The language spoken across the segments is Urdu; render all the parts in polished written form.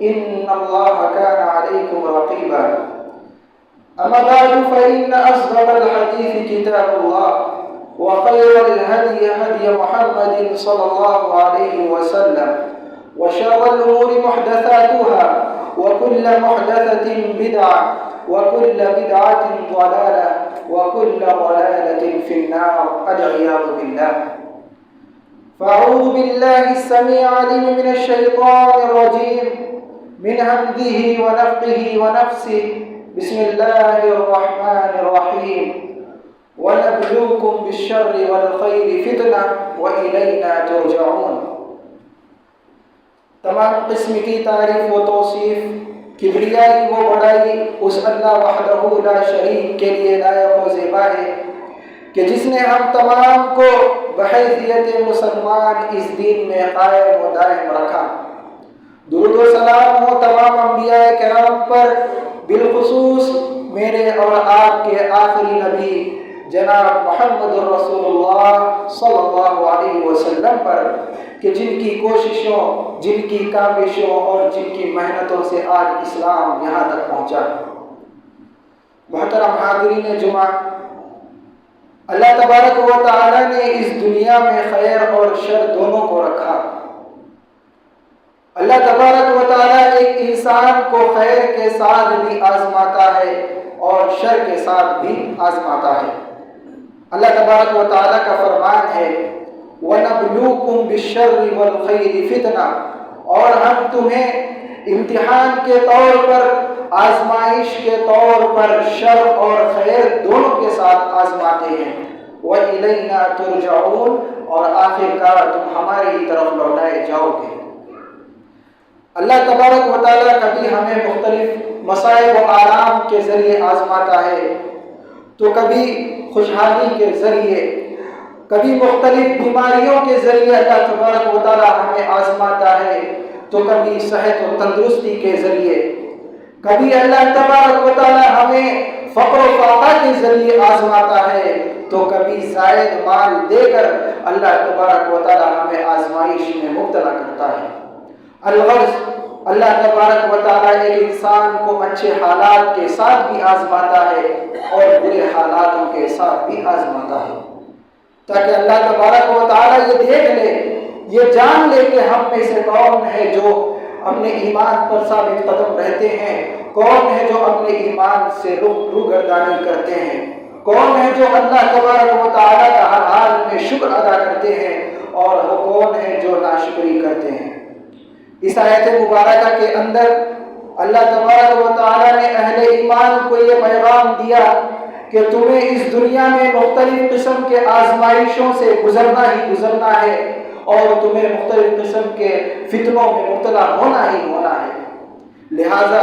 إن الله كان عليكم رقيبا. أما بعد فإن أصدق الحديث كتاب الله، وخير الهدي هدي محمد صلى الله عليه وسلم، وشر الأمور محدثاتها، وكل محدثة بدعة، وكل بدعة ضلالة، وكل ضلالة في النار، والعياذ بالله. فأعوذ بالله السميع العليم من الشيطان الرجيم من همزه ونفخه ونفسه. بسم الله الرحمن الرحيم. ونبلوكم بالشر والخير فتنة وإلينا ترجعون. تمام قسم کی تعریف و توصیف، کبریائی و بڑائی اس اللہ وحدہ لا شریک کے لیے لائق و زیبا ہے کہ جس نے ہم تمام کو بحیثیت مسلمان اس دین میں قائم و دائم رکھا. درود و سلام ہو تمام انبیاء کرام پر، بالخصوص میرے اور آپ کے آخری نبی جناب محمد رسول اللہ صلی اللہ علیہ وسلم پر، کہ جن کی کوششوں، جن کی کاوشوں اور جن کی محنتوں سے آج اسلام یہاں تک پہنچا. محترم حاضرین جمعہ، اللہ تبارک و تعالی نے اس دنیا میں خیر اور شر دونوں کو رکھا. اللہ تبارک و تعالی ایک انسان کو خیر کے ساتھ بھی آزماتا ہے اور شر کے ساتھ بھی آزماتا ہے. اللہ تبارک و تعالی کا فرمان ہے وَنَبْلُوكُمْ بِالشَّرِّ وَالْخَيْرِ فِتْنَةً، اور ہم تمہیں امتحان کے طور پر، آزمائش کے طور پر شر اور خیر دونوں کے ساتھ آزماتے ہیں. وَإِلَيْنَا تُرْجَعُونَ، اور آخر کار تم ہماری ہی طرف لوٹائے جاؤ گے. اللہ تبارک و تعالیٰ کبھی ہمیں مختلف مصائب و آرام کے ذریعے آزماتا ہے، تو کبھی خوشحالی کے ذریعے، کبھی مختلف بیماریوں کے ذریعے اللہ تبارک و تعالیٰ ہمیں آزماتا ہے، تو کبھی صحت و تندرستی کے ذریعے، کبھی اللہ تبارک و تعالیٰ ہمیں فقر و فاقہ کے ذریعے آزماتا ہے، تو کبھی زائد مال دے کر اللہ تبارک و تعالیٰ ہمیں آزمائش میں مبتلا کرتا ہے. الغرض، اللہ تبارک و تعالیٰ ایک انسان کو اچھے حالات کے ساتھ بھی آزماتا ہے اور برے حالاتوں کے ساتھ بھی آزماتا ہے، تاکہ اللہ تبارک و تعالیٰ یہ دیکھ لے، یہ جان لے کہ ہم میں سے کون ہے جو اپنے ایمان پر ثابت قدم رہتے ہیں، کون ہے جو اپنے ایمان سے روگردانی کرتے ہیں، کون ہے جو اللہ تبارک و تعالیٰ کا ہر حال میں شکر ادا کرتے ہیں، اور وہ کون ہے جو ناشکری کرتے ہیں. اس آیت مبارکہ کے اندر اللہ تبارک و تعالیٰ نے اہل ایمان کو یہ پیغام دیا کہ تمہیں اس دنیا میں مختلف قسم کے آزمائشوں سے گزرنا ہی گزرنا ہے، اور تمہیں مختلف قسم کے فتنوں میں مبتلا ہونا ہی ہونا ہے. لہذا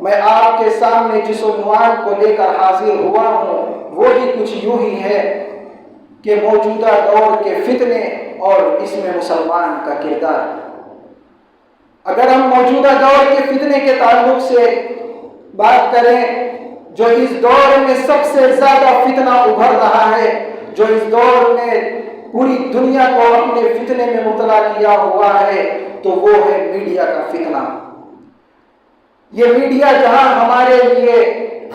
میں آپ کے سامنے جس عنوان کو لے کر حاضر ہوا ہوں وہ بھی کچھ یوں ہی ہے کہ موجودہ دور کے فتنے اور اس میں مسلمان کا کردار. اگر ہم موجودہ دور کے فتنے کے تعلق سے بات کریں، جو اس دور میں سب سے زیادہ فتنہ ابھر رہا ہے، جو اس دور میں پوری دنیا کو اپنے فتنے میں مبتلا کیا ہوا ہے، تو وہ ہے میڈیا کا فتنہ. یہ میڈیا جہاں ہمارے لیے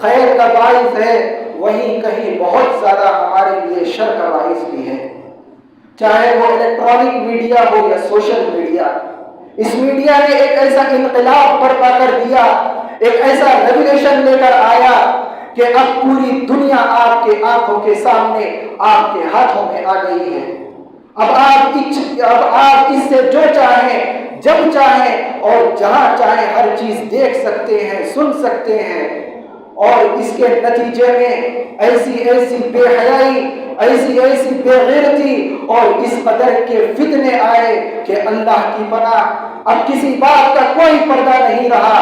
خیر کا باعث ہے، وہیں کہیں بہت زیادہ ہمارے لیے شر کا باعث بھی ہے. چاہے وہ الیکٹرانک میڈیا ہو یا سوشل میڈیا، اس میڈیا نے ایک ایسا انقلاب برپا کر دیا، ایک ایسا ریولیوشن لے کر آیا کہ اب پوری دنیا آپ کے آنکھوں کے سامنے، آپ کے ہاتھوں میں آ گئی ہے. اب آپ اس سے جو چاہیں، جب چاہیں اور جہاں چاہیں ہر چیز دیکھ سکتے ہیں، سن سکتے ہیں. اور اس کے نتیجے میں ایسی بے حیائی، ایسی بے غیرتی اور اس قدر کے فتنے آئے کہ اللہ کی پناہ، اب کسی بات کا کوئی پردہ نہیں رہا.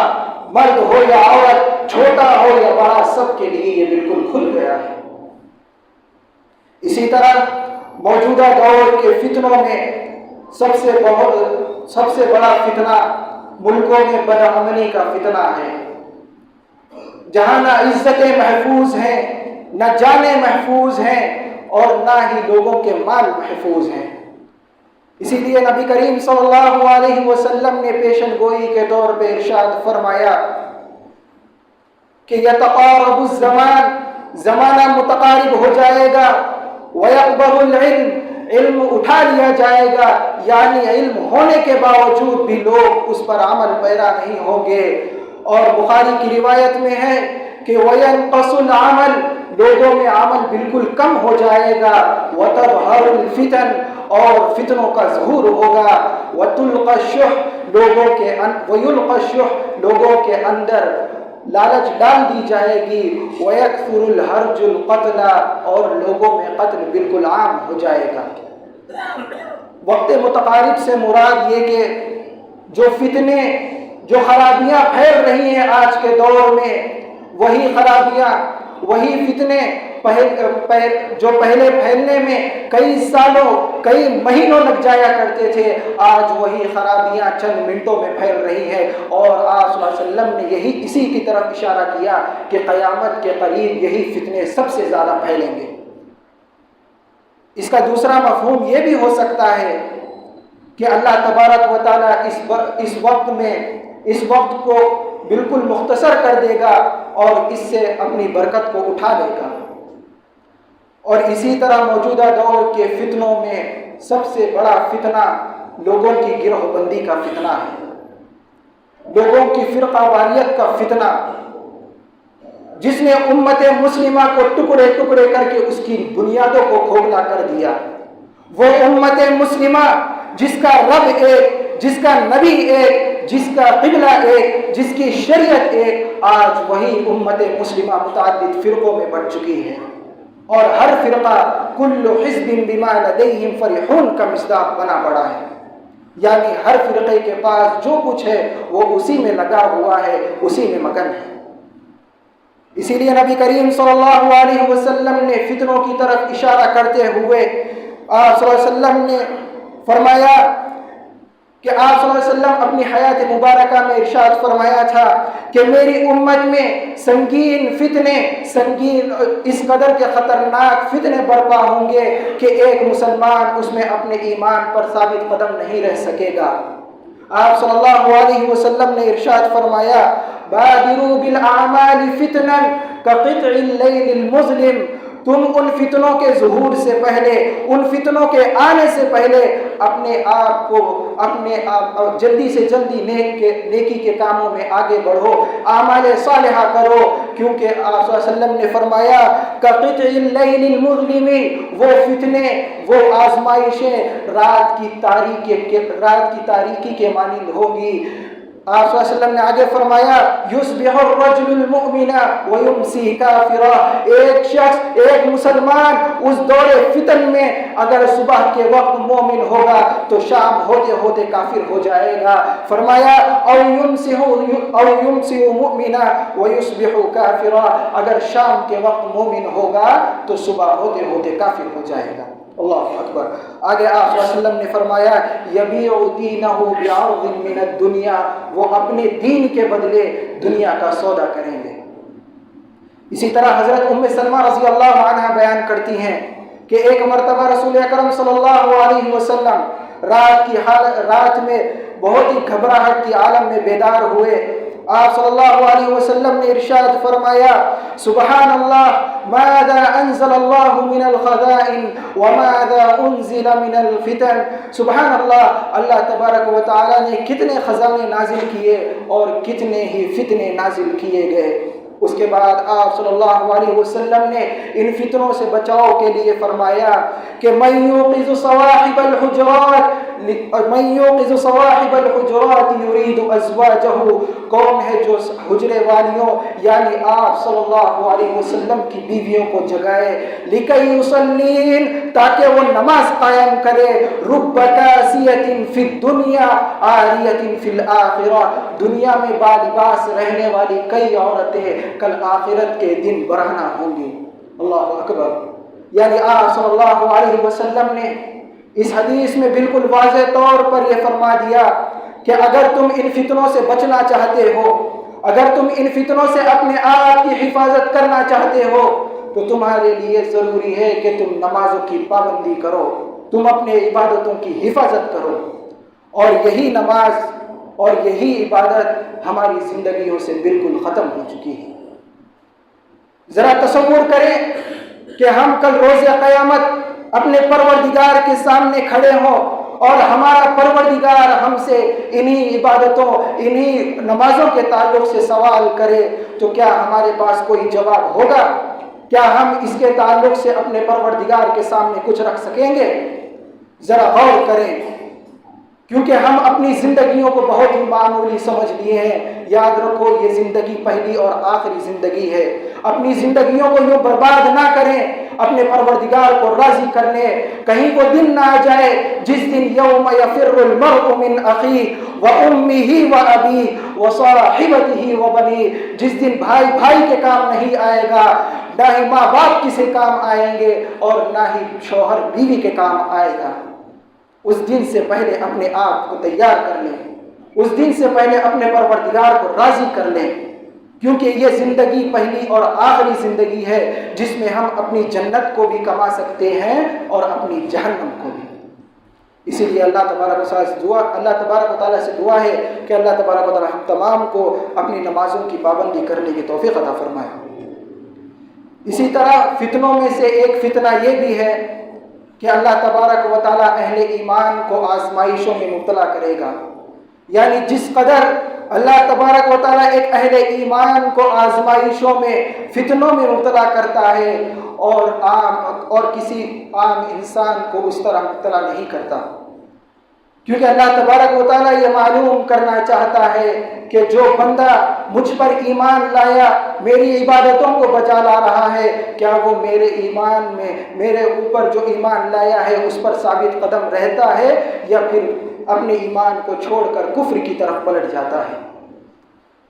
مرد ہو یا عورت، چھوٹا ہو یا بڑا، سب کے لیے یہ بالکل کھل گیا ہے. اسی طرح موجودہ دور کے فتنوں میں سب سے بڑا فتنہ ملکوں میں بدامنی کا فتنہ ہے، جہاں نہ عزتیں محفوظ ہیں، نہ جانیں محفوظ ہیں، اور نہ ہی لوگوں کے مال محفوظ ہیں. اسی لیے نبی کریم صلی اللہ علیہ وسلم نے پیشن گوئی کے طور پہ ارشاد فرمایا کہ یتقارب الزمان، زمانہ متقارب ہو جائے گا، ویکبر العلم، علم اٹھا لیا جائے گا، یعنی علم ہونے کے باوجود بھی لوگ اس پر عمل پیرا نہیں ہوں گے۔ اور بخاری کی روایت میں ہے کہ وینقص العمل، لوگوں میں عمل بالکل کم ہو جائے گا، وتظہر الفتن، اور فتنوں کا ظہور ہوگا، وتلقى الشح، ویلقى الشح، لوگوں کے اندر لالچ ڈال دی جائے گی، وَيَكْثُرُ الْحَرْجُ الْقَتْلَ، اور لوگوں میں قتل بالکل عام ہو جائے گا۔ وقت متقارب سے مراد یہ کہ جو فتنے، جو خرابیاں پھیل رہی ہیں آج کے دور میں، وہی خرابیاں، وہی فتنے جو پہلے پھیلنے میں کئی سالوں، کئی مہینوں لگ جایا کرتے تھے، آج وہی خرابیاں چند منٹوں میں پھیل رہی ہے۔ اور آپ صلی اللہ علیہ وسلم نے اسی کی طرف اشارہ کیا کہ قیامت کے قریب یہی فتنے سب سے زیادہ پھیلیں گے۔ اس کا دوسرا مفہوم یہ بھی ہو سکتا ہے کہ اللہ تبارک و تعالیٰ اس وقت کو بالکل مختصر کر دے گا اور اس سے اپنی برکت کو اٹھا لے گا۔ اور اسی طرح موجودہ دور کے فتنوں میں سب سے بڑا فتنہ لوگوں کی گروہ بندی کا فتنہ ہے، لوگوں کی فرقہ واریت کا فتنہ، جس نے امت مسلمہ کو ٹکڑے ٹکڑے کر کے اس کی بنیادوں کو کھوکھلا کر دیا۔ وہ امت مسلمہ جس کا رب ایک، جس کا نبی ایک، جس کا قبلہ ایک، جس کی شریعت ایک، آج وہی امت مسلمہ متعدد فرقوں میں بٹ چکی ہے، اور ہر فرقہ کل حزب بما لدیہم فرحون کا مصداق بنا پڑا ہے، یعنی ہر فرقے کے پاس جو کچھ ہے وہ اسی میں لگا ہوا ہے، اسی میں مگن ہے۔ اسی لیے نبی کریم صلی اللہ علیہ وسلم نے فتنوں کی طرف اشارہ کرتے ہوئے آپ صلی اللہ علیہ وسلم نے فرمایا کہ آپ صلی اللہ علیہ وسلم اپنی حیات مبارکہ میں ارشاد فرمایا تھا کہ میری امت میں سنگین فتنے، اس قدر کے خطرناک فتنے برپا ہوں گے کہ ایک مسلمان اس میں اپنے ایمان پر ثابت قدم نہیں رہ سکے گا۔ آپ صلی اللہ علیہ وسلم نے ارشاد فرمایا بادروا بالاعمال فتنا كقطع الليل المظلم، تم ان فتنوں کے ظہور سے پہلے، ان فتنوں کے آنے سے پہلے اپنے آپ جلدی سے جلدی نیکی کے کاموں میں آگے بڑھو، اعمال صالحہ کرو، کیونکہ آپ صلی اللہ علیہ وسلم نے فرمایا كقطع الليل المظلم، وہ فتنے، وہ آزمائشیں رات کی تاریکی کے مانند ہوگی۔ آپ صلی اللہ علیہ وسلم نے آگے فرمایا یصبح الرجل المؤمن ويمسي كافرا، ایک شخص، ایک مسلمان اس دور فتن میں اگر صبح کے وقت مومن ہوگا تو شام ہوتے ہوتے کافر ہو جائے گا۔ فرمایا او يمسي مؤمنا ويصبح كافرا، اگر شام کے وقت مومن ہوگا تو صبح ہوتے ہوتے کافر ہو جائے گا۔ اللہ اکبر۔ آگے آپ صلی اللہ علیہ وسلم نے فرمایا یبیع دینہ بعرض من الدنیا، وہ اپنے دین کے بدلے دنیا کا سودا کریں گے۔ اسی طرح حضرت ام سلمہ رضی اللہ عنہا بیان کرتی ہیں کہ ایک مرتبہ رسول اکرم صلی اللہ علیہ وسلم رات میں بہت ہی گھبراہٹ کی عالم میں بیدار ہوئے۔ آپ صلی اللہ علیہ وسلم نے ارشاد فرمایا سبحان اللہ ماذا انزل اللہ من الخزائن وماذا انزل من الفتن، سبحان اللہ، اللہ تبارک و تعالی نے کتنے خزانے نازل کیے اور کتنے ہی فتنے نازل کیے گئے۔ اس کے بعد آپ صلی اللہ علیہ وسلم نے ان فتنوں سے بچاؤ کے لیے فرمایا کہ من یوقظ صواحب الحجرات یرید ازواجہ، کون ہے جو حجرے والیوں یعنی آپ صلی اللہ علیہ وسلم کی بیویوں کو جگائے، لکی یصلین، تاکہ وہ نماز قائم کرے، رب کاسیۃ فی الدنیا عاریۃ فی الآخرہ، دنیا میں بالباس رہنے والی کئی عورتیں کل آخرت کے دن برہنہ ہوں گی۔ اللہ اکبر۔ یعنی آپ صلی اللہ علیہ وسلم نے اس حدیث میں بالکل واضح طور پر یہ فرما دیا کہ اگر تم ان فتنوں سے بچنا چاہتے ہو، اگر تم ان فتنوں سے اپنے آپ کی حفاظت کرنا چاہتے ہو تو تمہارے لیے ضروری ہے کہ تم نمازوں کی پابندی کرو، تم اپنے عبادتوں کی حفاظت کرو، اور یہی نماز اور یہی عبادت ہماری زندگیوں سے بالکل ختم ہو چکی ہے۔ ذرا تصور کریں کہ ہم کل روز قیامت اپنے پروردگار کے سامنے کھڑے ہوں اور ہمارا پروردگار ہم سے انہی عبادتوں، انہی نمازوں کے تعلق سے سوال کرے، تو کیا ہمارے پاس کوئی جواب ہوگا؟ کیا ہم اس کے تعلق سے اپنے پروردگار کے سامنے کچھ رکھ سکیں گے؟ ذرا غور کریں، کیونکہ ہم اپنی زندگیوں کو بہت ہی معمولی سمجھ لیے ہیں۔ یاد رکھو، یہ زندگی پہلی اور آخری زندگی ہے۔ اپنی زندگیوں کو یوں برباد نہ کریں، اپنے پروردگار کو راضی کرنے کہیں وہ دن نہ آ جائے جس دن یوم یفر المرء من اخیہ وامہ وابیہ وصاحبتہ وبنیہ، جس دن بھائی بھائی کے کام نہیں آئے گا، نہ ہی ماں باپ کسی کام آئیں گے، اور نہ ہی شوہر بیوی کے کام آئے گا۔ اس دن سے پہلے اپنے آپ کو تیار کر لیں، اس دن سے پہلے اپنے پروردگار کو راضی کر لیں، کیونکہ یہ زندگی پہلی اور آخری زندگی ہے جس میں ہم اپنی جنت کو بھی کما سکتے ہیں اور اپنی جہنم کو بھی۔ اسی لیے اللہ تبارک و تعالیٰ سے دعا ہے کہ اللہ تبارک و تعالیٰ ہم تمام کو اپنی نمازوں کی پابندی کرنے کی توفیق عطا فرمائے۔ اسی طرح فتنوں میں سے ایک فتنہ یہ بھی ہے کہ اللہ تبارک و تعالیٰ اہل ایمان کو آزمائشوں میں مبتلا کرے گا، یعنی جس قدر اللہ تبارک و تعالیٰ ایک اہل ایمان کو آزمائشوں میں، فتنوں میں مبتلا کرتا ہے، اور کسی عام انسان کو اس طرح مبتلا نہیں کرتا، کیونکہ اللہ تبارک و تعالیٰ یہ معلوم کرنا چاہتا ہے کہ جو بندہ مجھ پر ایمان لایا، میری عبادتوں کو بچا لا رہا ہے، کیا وہ میرے ایمان میں، میرے اوپر جو ایمان لایا ہے اس پر ثابت قدم رہتا ہے، یا پھر اپنے ایمان کو چھوڑ کر کفر کی طرف پلٹ جاتا ہے؟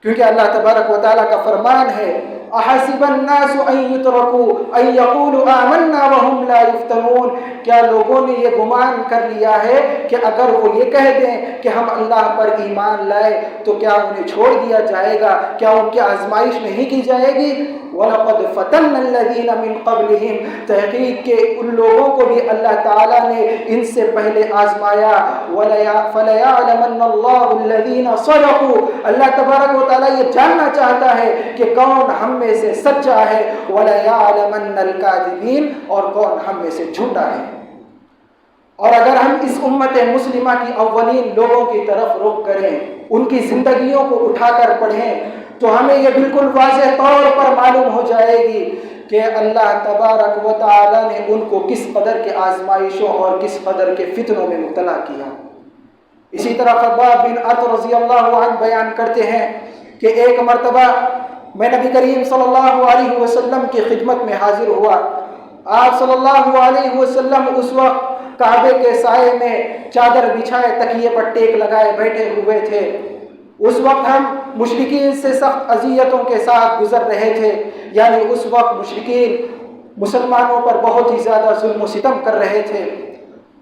کیونکہ اللہ تبارک و تعالیٰ کا فرمان ہے احسب الناس ان يتركوا ان يقولوا آمنا وهم لا يفتنون، کیا لوگوں نے یہ گمان کر لیا ہے کہ اگر وہ یہ کہہ دیں کہ ہم اللہ پر ایمان لائے تو کیا انہیں چھوڑ دیا جائے گا؟ کیا ان کی آزمائش نہیں کی جائے گی؟ وَلَقَدْ فَتَنَّ الَّذِينَ مِن قَبْلِهِمْ، تحقیق کہ ان لوگوں کو بھی اللہ تعالیٰ نے ان سے پہلے آزمایا۔ فَلَيَعْلَمَنَّ اللَّهُ الَّذِينَ صَدَقُوا، اللہ تبارک و تعالیٰ یہ جاننا چاہتا ہے کہ کون ہم میں سے سچا ہے، وَلَيَعْلَمَنَّ الْكَاذِبِينَ، اور کون ہم میں سے جھوٹا ہے۔ اور اگر ہم اس امت مسلمہ کی اولین لوگوں کی طرف رخ کریں، ان کی زندگیوں کو اٹھا کر پڑھیں، تو ہمیں یہ بالکل واضح طور پر معلوم ہو جائے گی کہ اللہ تبارک و تعالیٰ نے ان کو کس قدر کے آزمائشوں اور کس قدر کے فتنوں میں مبتلا کیا۔ اسی طرح خباب بن عرط رضی اللہ عنہ بیان کرتے ہیں کہ ایک مرتبہ میں نبی کریم صلی اللہ علیہ وسلم کی خدمت میں حاضر ہوا۔ آپ صلی اللہ علیہ وسلم اس وقت کعبے کے سائے میں چادر بچھائے، تکیے پر ٹیک لگائے بیٹھے ہوئے تھے۔ اس وقت ہم مشرکین سے سخت اذیتوں کے ساتھ گزر رہے تھے، یعنی اس وقت مشرکین مسلمانوں پر بہت ہی زیادہ ظلم و ستم کر رہے تھے۔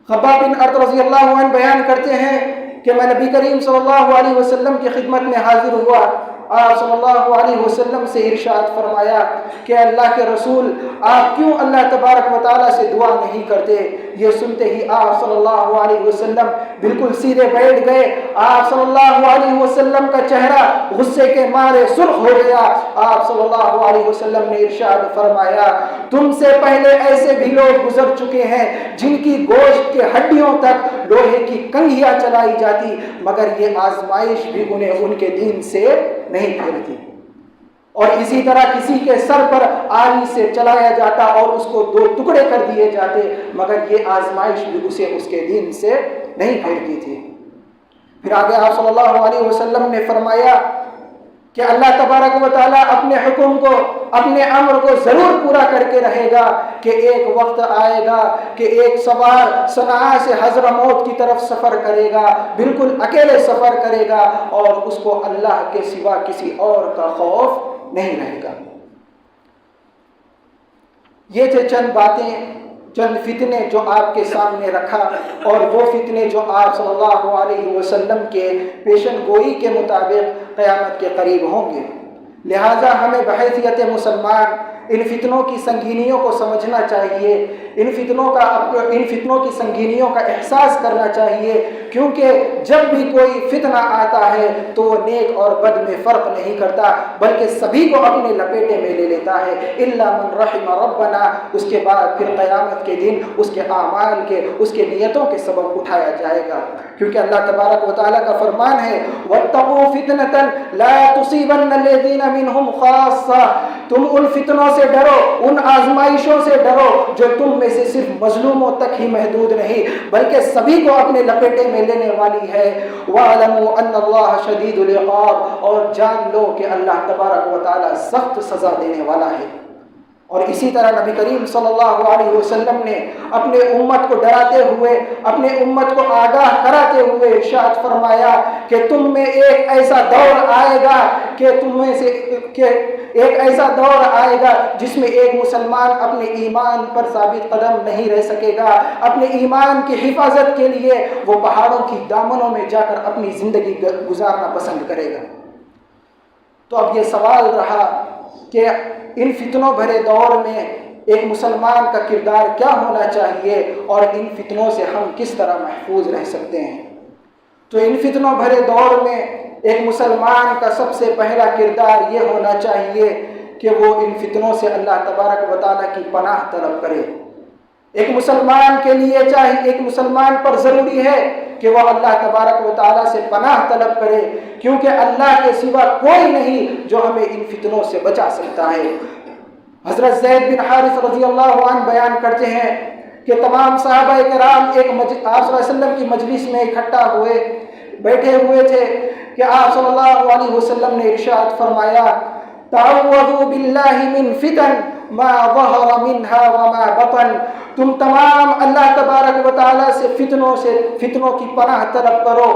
خباب بن عرط رضی اللہ عنہ بیان کرتے ہیں کہ میں نبی کریم صلی اللہ علیہ وسلم کی خدمت میں حاضر ہوا۔ آپ صلی اللہ علیہ وسلم سے ارشاد فرمایا کہ اللہ کے رسول، آپ کیوں اللہ تبارک و تعالیٰ سے دعا نہیں کرتے؟ یہ سنتے ہی آپ صلی اللہ علیہ وسلم بالکل سیدھے بیٹھ گئے۔ آپ صلی اللہ علیہ وسلم کا چہرہ غصے کے مارے سرخ ہو گیا۔ آپ صلی اللہ علیہ وسلم نے ارشاد فرمایا، تم سے پہلے ایسے بھی لوگ گزر چکے ہیں جن کی گوشت کے ہڈیوں تک لوہے کی کنگھیاں چلائی جاتی، مگر یہ آزمائش بھی انہیں ان کے دین سے نہیں پھیرتی۔ اور اسی طرح کسی کے سر پر آری سے چلایا جاتا اور اس کو دو ٹکڑے کر دیے جاتے، مگر یہ آزمائش بھی اسے اس کے دین سے نہیں پھیرتی تھی۔ پھر آگے آپ صلی اللہ علیہ وسلم نے فرمایا کہ اللہ تبارک و تعالیٰ اپنے حکم کو، اپنے امر کو ضرور پورا کر کے رہے گا، کہ ایک وقت آئے گا کہ ایک سوار صنعاء سے حضرموت کی طرف سفر کرے گا، بالکل اکیلے سفر کرے گا، اور اس کو اللہ کے سوا کسی اور کا خوف نہیں رہے گا۔ یہ تھے چند باتیں، چند فتنے جو آپ کے سامنے رکھا، اور وہ فتنے جو آپ صلی اللہ علیہ وسلم کے پیشن گوئی کے مطابق قیامت کے قریب ہوں گے۔ لہٰذا ہمیں بحیثیت مسلمان ان فتنوں کی سنگینیوں کو سمجھنا چاہیے، ان فتنوں کی سنگینیوں کا احساس کرنا چاہیے، کیونکہ جب بھی کوئی فتنہ آتا ہے تو وہ نیک اور بد میں فرق نہیں کرتا، بلکہ سبھی کو اپنے لپیٹے میں لے لیتا ہے، الا من رحم ربنا۔ اس کے بعد پھر قیامت کے دن اس کے اعمال کے، اس کے نیتوں کے سبب اٹھایا جائے گا، کیونکہ اللہ تبارک و تعالیٰ کا فرمان ہے واتقوا فتنة لا تصيبن الذين منهم خاصة۔ تم ان فتنوں سے ڈرو، ان آزمائشوں سے ڈرو جو تم میں سے صرف مظلوموں تک ہی محدود نہیں بلکہ سبھی کو اپنے لپیٹے میں لینے والی ہے۔ وَاعْلَمُوا أَنَّ اللَّهَ شَدِيدُ الْعِقَابِ، اور جان لو کہ اللہ تبارک و تعالیٰ سخت سزا دینے والا ہے۔ اور اسی طرح نبی کریم صلی اللہ علیہ وسلم نے اپنے امت کو ڈراتے ہوئے، اپنے امت کو آگاہ کراتے ہوئے ارشاد فرمایا کہ تم میں ایک ایسا دور آئے گا ایک ایسا دور آئے گا جس میں ایک مسلمان اپنے ایمان پر ثابت قدم نہیں رہ سکے گا، اپنے ایمان کی حفاظت کے لیے وہ پہاڑوں کی دامنوں میں جا کر اپنی زندگی گزارنا پسند کرے گا۔ تو اب یہ سوال رہا کہ ان فتنوں بھرے دور میں ایک مسلمان کا کردار کیا ہونا چاہیے اور ان فتنوں سے ہم کس طرح محفوظ رہ سکتے ہیں۔ تو ان فتنوں بھرے دور میں ایک مسلمان کا سب سے پہلا کردار یہ ہونا چاہیے کہ وہ ان فتنوں سے اللہ تبارک و تعالیٰ کی پناہ طلب کرے۔ ایک مسلمان کے لیے ایک مسلمان پر ضروری ہے کہ وہ اللہ تبارک و تعالیٰ سے پناہ طلب کرے، کیونکہ اللہ کے سوا کوئی نہیں جو ہمیں ان فتنوں سے بچا سکتا ہے۔ حضرت زید بن حارث رضی اللہ عنہ بیان کرتے ہیں کہ تمام صحابہ کرام آپ صلی اللہ علیہ وسلم کی مجلس میں اکٹھا بیٹھے ہوئے تھے کہ آپ صلی اللہ علیہ وسلم نے ارشاد فرمایا تعوذوا باللہ من فتن ما ظہر منها وما بطن، تم تمام اللہ تبارک و تعالیٰ سے فتنوں کی پناہ طلب کرو،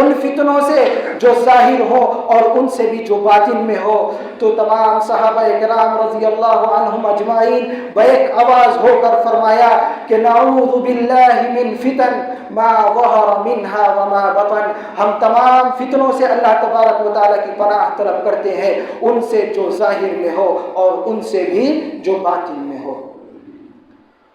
ان فتنوں سے جو ظاہر ہو اور ان سے بھی جو باطن میں ہو۔ تو تمام صحابہ کرام رضی اللہ عنہم اجمعین بیک آواز ہو کر فرمایا کہ نعوذ باللہ من فتن ما ظہر منها وما بطن، ہم تمام فتنوں سے اللہ تبارک و تعالیٰ کی پناہ طلب کرتے ہیں، ان سے جو ظاہر میں ہو اور ان سے بھی جو باطن میں ہو۔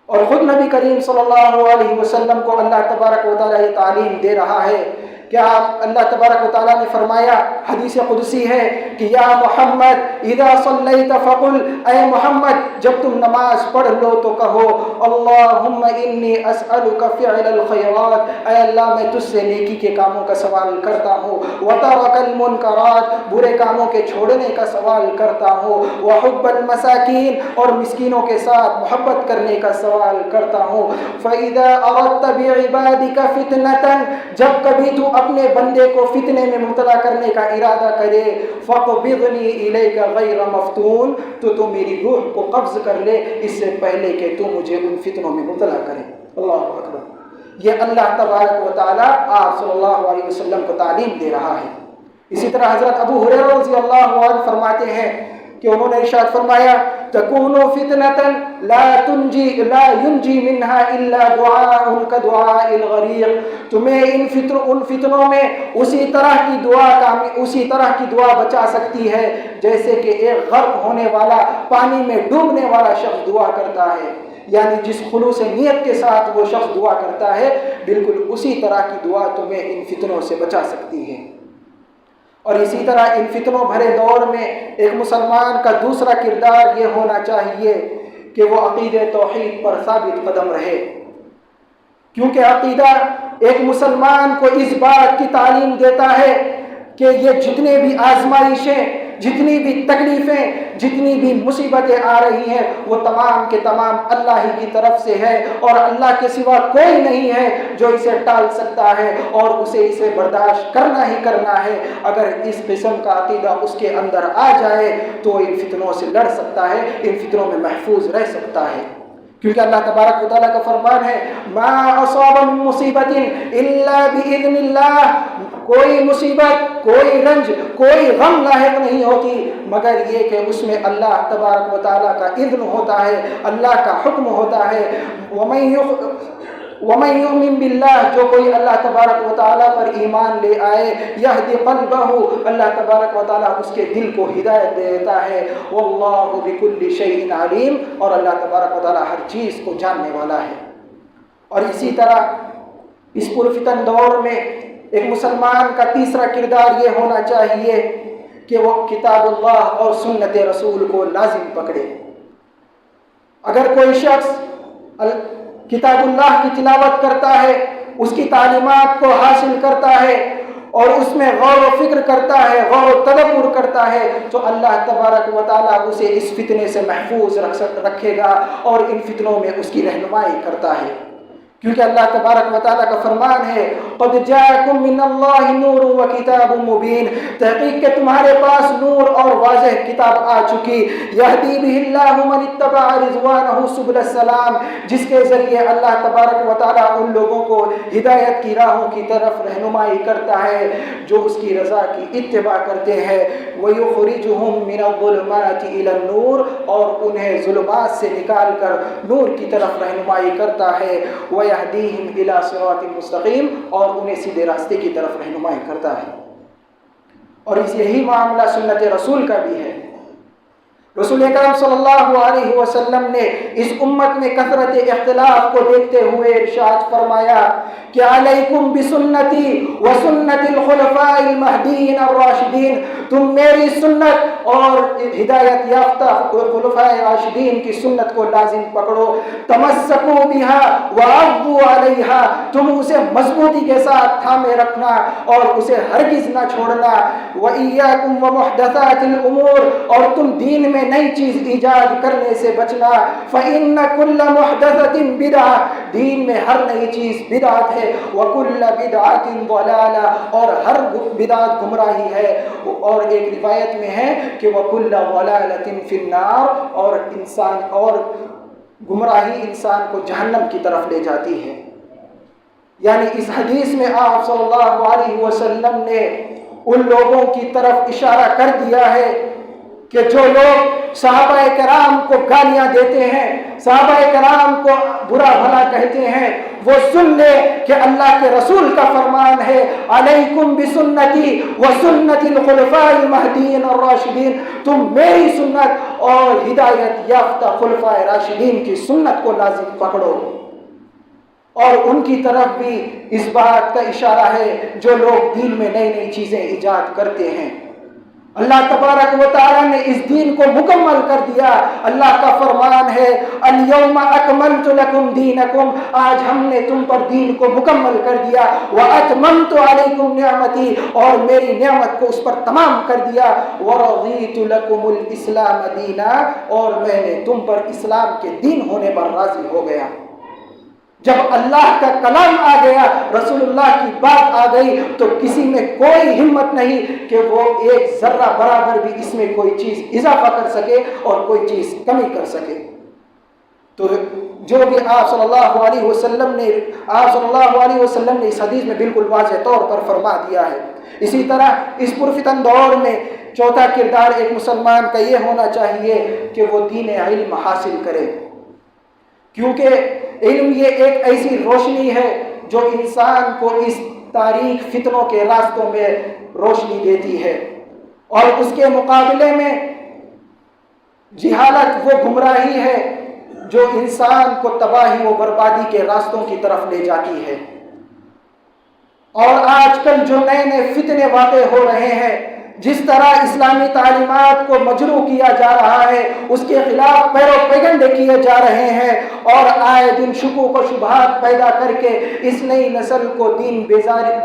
اور خود نبی کریم صلی اللہ علیہ وسلم کو اللہ تبارک و تعالیٰ یہ تعلیم دے رہا ہے کہ اللہ تبارک و تعالیٰ نے فرمایا، حدیث قدسی ہے کہ یا محمد اذا صلیت فقل، اے محمد جب تم نماز پڑھ لو تو کہو اللہم انی اسألک فعل الخیرات، اے اللہ میں تجھ سے نیکی کے کاموں کا سوال کرتا ہوں، وترک المنکرات، برے کاموں کے چھوڑنے کا سوال کرتا ہوں، وحب المساکین، اور مسکینوں کے ساتھ محبت کرنے کا سوال کرتا ہوں، فَإِذَا أَرَدْتَ بِعِبَادِكَ فِتْنَةً، جب کبھی تو اپنے بندے کو فتنے میں مبتلا کرنے کا ارادہ کرے، فَقْبِضْنِي إِلَيْكَ غَيْرَ مَفْتُونٍ، تو میری روح کو قبض کر لے اس سے پہلے کہ تو مجھے ان فتنوں میں مبتلا کرے۔ اللہ اکبر، یہ اللہ تبارک و تعالیٰ آپ صلی اللہ علیہ وسلم کو تعلیم دے رہا ہے۔ اسی طرح حضرت ابو ہریرہ رضی اللہ عنہ فرماتے ہیں کہ انہوں نے ارشاد فرمایا تکون فتنة لا ينجي منها الا دعاء كدعاء الغریق، تمہیں ان فتنوں میں اسی طرح کی دعا بچا سکتی ہے جیسے کہ ایک غرق ہونے والا، پانی میں ڈوبنے والا شخص دعا کرتا ہے، یعنی جس خلوص نیت کے ساتھ وہ شخص دعا کرتا ہے بالکل اسی طرح کی دعا تمہیں ان فتنوں سے بچا سکتی ہے۔ اور اسی طرح ان فتنوں بھرے دور میں ایک مسلمان کا دوسرا کردار یہ ہونا چاہیے کہ وہ عقیدہ توحید پر ثابت قدم رہے، کیونکہ عقیدہ ایک مسلمان کو اس بات کی تعلیم دیتا ہے کہ یہ جتنے بھی آزمائشیں، جتنی بھی تکلیفیں، جتنی بھی مصیبتیں آ رہی ہیں وہ تمام کے تمام اللہ ہی کی طرف سے ہے، اور اللہ کے سوا کوئی نہیں ہے جو اسے ٹال سکتا ہے، اور اسے برداشت کرنا ہی کرنا ہے۔ اگر اس قسم کا عقیدہ اس کے اندر آ جائے تو ان فتنوں سے لڑ سکتا ہے، ان فتنوں میں محفوظ رہ سکتا ہے، کیونکہ اللہ تبارک و تعالیٰ کا فرمان ہے ما اصاب من مصیبت الا باذن اللہ، کوئی مصیبت، کوئی رنج، کوئی غم لاحق نہیں ہوتی مگر یہ کہ اس میں اللہ تبارک و تعالیٰ کا اذن ہوتا ہے، اللہ کا حکم ہوتا ہے۔ وَمَن يُؤْمِن بِاللَّهِ جو کوئی اللہ تبارک و تعالیٰ پر ایمان لے آئے يَهْدِ قَلْبَهُ اللہ تبارک و تعالیٰ اس کے دل کو ہدایت دے دیتا ہے وَاللَّهُ بِكُلِّ شَيْءٍ عَلِيمٌ اور اللہ تبارک و تعالیٰ ہر چیز کو جاننے والا ہے۔ اور اسی طرح اس پرفتن دور میں ایک مسلمان کا تیسرا کردار یہ ہونا چاہیے کہ وہ کتاب اللہ اور سنت رسول کو لازم پکڑے۔ اگر کوئی شخص کتاب اللہ کی تلاوت کرتا ہے، اس کی تعلیمات کو حاصل کرتا ہے اور اس میں غور و فکر کرتا ہے، غور و تدبر کرتا ہے، تو اللہ تبارک و تعالیٰ اسے اس فتنے سے محفوظ رکھے گا اور ان فتنوں میں اس کی رہنمائی کرتا ہے۔ کیونکہ اللہ تبارک و تعالیٰ کا فرمان ہے قد جاءکم من اللہ نور و کتاب مبین، تحقیق کہ تمہارے پاس نور اور واضح کتاب آ چکی، یہدی بہ اللہ من اتبع رضوانہ سبل السلام، جس کے ذریعے اللہ تبارک و تعالیٰ ان لوگوں کو ہدایت کی راہوں کی طرف رہنمائی کرتا ہے جو اس کی رضا کی اتباع کرتے ہیں، ویخرجہم من الظلمات الی النور اور انہیں ظلمات سے نکال کر نور کی طرف رہنمائی کرتا ہے، وَيَهْدِيهِمْ إِلَى صِرَاطٍ مُسْتَقِيمٍ اور انہیں سیدھے راستے کی طرف رہنمائی کرتا ہے۔ اور یہی معاملہ سنت رسول کا بھی ہے۔ رسول اکرم صلی اللہ علیہ وسلم نے اس امت میں کثرت اختلاف کو دیکھتے ہوئے ارشاد فرمایا کہ علیکم بسنتی وسنت الخلفاء المہدیین الراشدین، تم میری سنت اور ہدایت یافتہ خلفاء راشدین کی سنت کو لازم پکڑو، تمسکوا بہا وعضوا علیہا، تم اسے مضبوطی کے ساتھ تھامے رکھنا اور اسے ہرگز نہ چھوڑنا، وإیاکم ومحدثات الامور اور تم دین میں نئی چیز ایجاد کرنے سے بچنا، فإن كل محدثة بدعة دین میں ہر نئی چیز بدعت ہے، وكل بدعة ضلالة اور ہر بدعت گمراہی ہے، اور ایک روایت میں ہے کہ وكل ضلالة في النار اور انسان اور گمراہی انسان کو جہنم کی طرف لے جاتی ہے۔ یعنی اس حدیث میں آپ صلی اللہ علیہ وسلم نے ان لوگوں کی طرف اشارہ کر دیا ہے کہ جو لوگ صحابہ کرام کو گالیاں دیتے ہیں، صحابہ کرام کو برا بھلا کہتے ہیں، وہ سن لے کہ اللہ کے رسول کا فرمان ہے علیکم بسنتی وسنت الخلفاء المہدیین الراشدین، تم میری سنت اور ہدایت یافتہ خلفاء راشدین کی سنت کو لازم پکڑو۔ اور ان کی طرف بھی اس بات کا اشارہ ہے جو لوگ دین میں نئی نئی چیزیں ایجاد کرتے ہیں۔ اللہ تبارک و تعالیٰ نے اس دین کو مکمل کر دیا۔ اللہ کا فرمان ہے الیوم اکملت لکم دینکم، آج ہم نے تم پر دین کو مکمل کر دیا، واتممت علیکم نعمتی اور میری نعمت کو اس پر تمام کر دیا، ورضیت لکم الاسلام دینا اور میں نے تم پر اسلام کے دین ہونے پر راضی ہو گیا۔ جب اللہ کا کلام آ گیا، رسول اللہ کی بات آ گئی، تو کسی میں کوئی ہمت نہیں کہ وہ ایک ذرہ برابر بھی اس میں کوئی چیز اضافہ کر سکے اور کوئی چیز کمی کر سکے۔ تو جو بھی آپ صلی اللہ علیہ وسلم نے اس حدیث میں بالکل واضح طور پر فرما دیا ہے۔ اسی طرح اس پرفتن دور میں چوتھا کردار ایک مسلمان کا یہ ہونا چاہیے کہ وہ دین علم حاصل کرے، کیونکہ علم یہ ایک ایسی روشنی ہے جو انسان کو اس تاریک فتنوں کے راستوں میں روشنی دیتی ہے، اور اس کے مقابلے میں جہالت وہ گمراہی ہے جو انسان کو تباہی و بربادی کے راستوں کی طرف لے جاتی ہے۔ اور آج کل جو نئے نئے فتنے واقع ہو رہے ہیں، جس طرح اسلامی تعلیمات کو مجروح کیا جا رہا ہے، اس کے خلاف پیروپیگنڈے کیے جا رہے ہیں، اور آئے دن شکوک و شبہات پیدا کر کے اس نئی نسل کو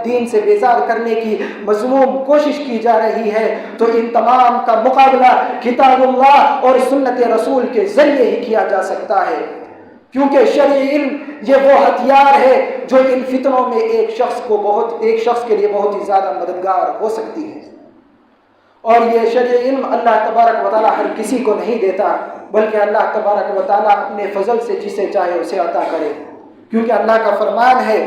دین سے بیزار کرنے کی مذموم کوشش کی جا رہی ہے، تو ان تمام کا مقابلہ کتاب اللہ اور سنت رسول کے ذریعے ہی کیا جا سکتا ہے، کیونکہ شرعی علم یہ وہ ہتھیار ہے جو ان فتنوں میں ایک شخص کے لیے بہت ہی زیادہ مددگار ہو سکتی ہے۔ اور یہ شرعی علم اللہ تبارک و تعالیٰ ہر کسی کو نہیں دیتا، بلکہ اللہ تبارک و تعالیٰ اپنے فضل سے جسے چاہے اسے عطا کرے، کیونکہ اللہ کا فرمان ہے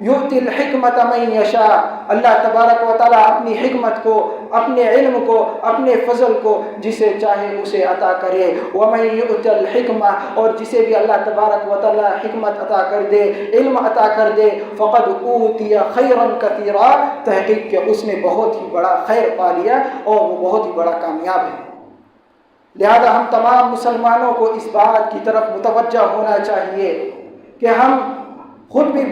یؤتی الحکمت من یشاء، اللہ تبارک و تعالیٰ اپنی حکمت کو، اپنے علم کو، اپنے فضل کو جسے چاہے اسے عطا کرے۔ ومن یؤت الحکمہ، اور جسے بھی اللہ تبارک و تعالیٰ حکمت عطا کر دے، علم عطا کر دے، فقد اوتی خیرا کثیرا، تحقیق کہ اس نے بہت ہی بڑا خیر پا لیا اور وہ بہت ہی بڑا کامیاب ہے۔ لہذا ہم تمام مسلمانوں کو اس بات کی طرف متوجہ ہونا چاہیے کہ ہم خود بھی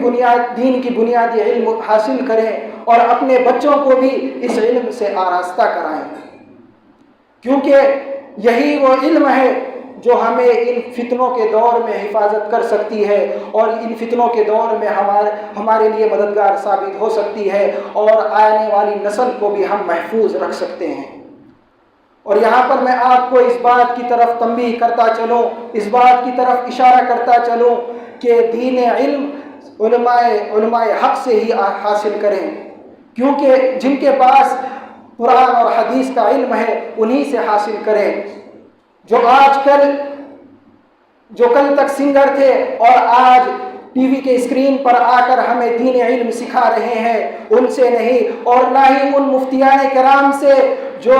دین کی بنیادی علم حاصل کریں اور اپنے بچوں کو بھی اس علم سے آراستہ کرائیں، کیونکہ یہی وہ علم ہے جو ہمیں ان فتنوں کے دور میں حفاظت کر سکتی ہے اور ان فتنوں کے دور میں ہمارے لیے مددگار ثابت ہو سکتی ہے، اور آنے والی نسل کو بھی ہم محفوظ رکھ سکتے ہیں۔ اور یہاں پر میں آپ کو اس بات کی طرف تنبیہ کرتا چلوں، اس بات کی طرف اشارہ کرتا چلوں کہ دین علم علماء حق سے ہی حاصل کریں، کیونکہ جن کے پاس قرآن اور حدیث کا علم ہے انہی سے حاصل کریں۔ جو کل تک سنگر تھے اور آج ٹی وی کے اسکرین پر آ کر ہمیں دین علم سکھا رہے ہیں، ان سے نہیں، اور نہ ہی ان مفتیان کرام سے جو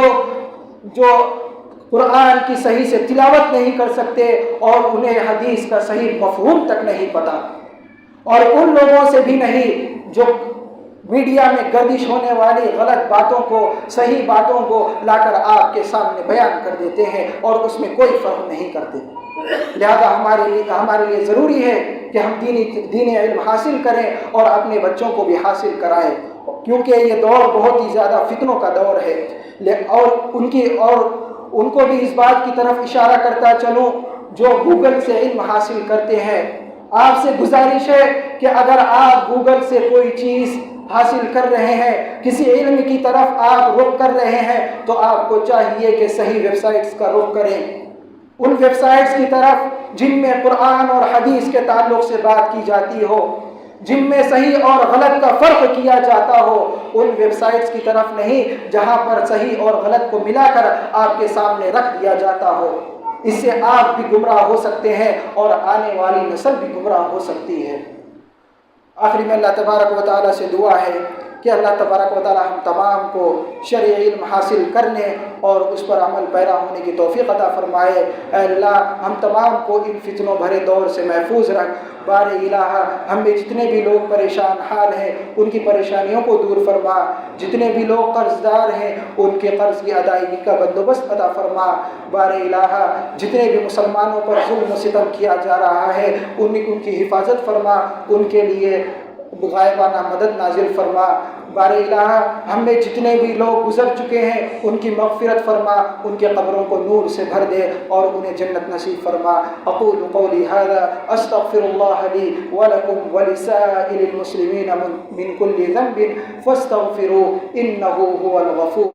قرآن کی صحیح سے تلاوت نہیں کر سکتے اور انہیں حدیث کا صحیح مفہوم تک نہیں پتہ، اور ان لوگوں سے بھی نہیں جو میڈیا میں گردش ہونے والی غلط باتوں کو، صحیح باتوں کو لا کر آپ کے سامنے بیان کر دیتے ہیں اور اس میں کوئی فرق نہیں کرتے۔ لہذا ہمارے لیے ضروری ہے کہ ہم دین علم حاصل کریں اور اپنے بچوں کو بھی حاصل کرائیں، کیونکہ یہ دور بہت ہی زیادہ فتنوں کا دور ہے۔ اور ان کو بھی اس بات کی طرف اشارہ کرتا چلوں جو گوگل سے علم حاصل کرتے ہیں، آپ سے گزارش ہے کہ اگر آپ گوگل سے کوئی چیز حاصل کر رہے ہیں، کسی علم کی طرف آپ رخ کر رہے ہیں، تو آپ کو چاہیے کہ صحیح ویب سائٹس کا رخ کریں، ان ویب سائٹس کی طرف جن میں قرآن اور حدیث کے تعلق سے بات کی جاتی ہو، جن میں صحیح اور غلط کا فرق کیا جاتا ہو، ان ویب سائٹس کی طرف نہیں جہاں پر صحیح اور غلط کو ملا کر آپ کے سامنے رکھ دیا جاتا ہو۔ اس سے آپ بھی گمراہ ہو سکتے ہیں اور آنے والی نسل بھی گمراہ ہو سکتی ہے۔ آخری میں اللہ تبارک و تعالیٰ سے دعا ہے کہ اللہ تبارک و تعالیٰ ہم تمام کو شرعی علم حاصل کرنے اور اس پر عمل پیرا ہونے کی توفیق عطا فرمائے۔ اے اللہ ہم تمام کو ان فتنوں بھرے دور سے محفوظ رکھ۔ بار الہ ہم میں جتنے بھی لوگ پریشان حال ہیں ان کی پریشانیوں کو دور فرما، جتنے بھی لوگ قرض دار ہیں ان کے قرض کی ادائیگی کا بندوبست عطا فرما۔ بار الہ جتنے بھی مسلمانوں پر ظلم و ستم کیا جا رہا ہے ان کی حفاظت فرما، ان کے لیے غائبانہ مدد نازل فرما۔ بار الہ ہم میں جتنے بھی لوگ گزر چکے ہیں ان کی مغفرت فرما، ان کے قبروں کو نور سے بھر دے اور انہیں جنت نصیب فرما۔ اقول قولی ھذا استغفر اللہ لی ولکم ولسائر المسلمین من کل ذنب فاستغفروہ انہ هو الغفور۔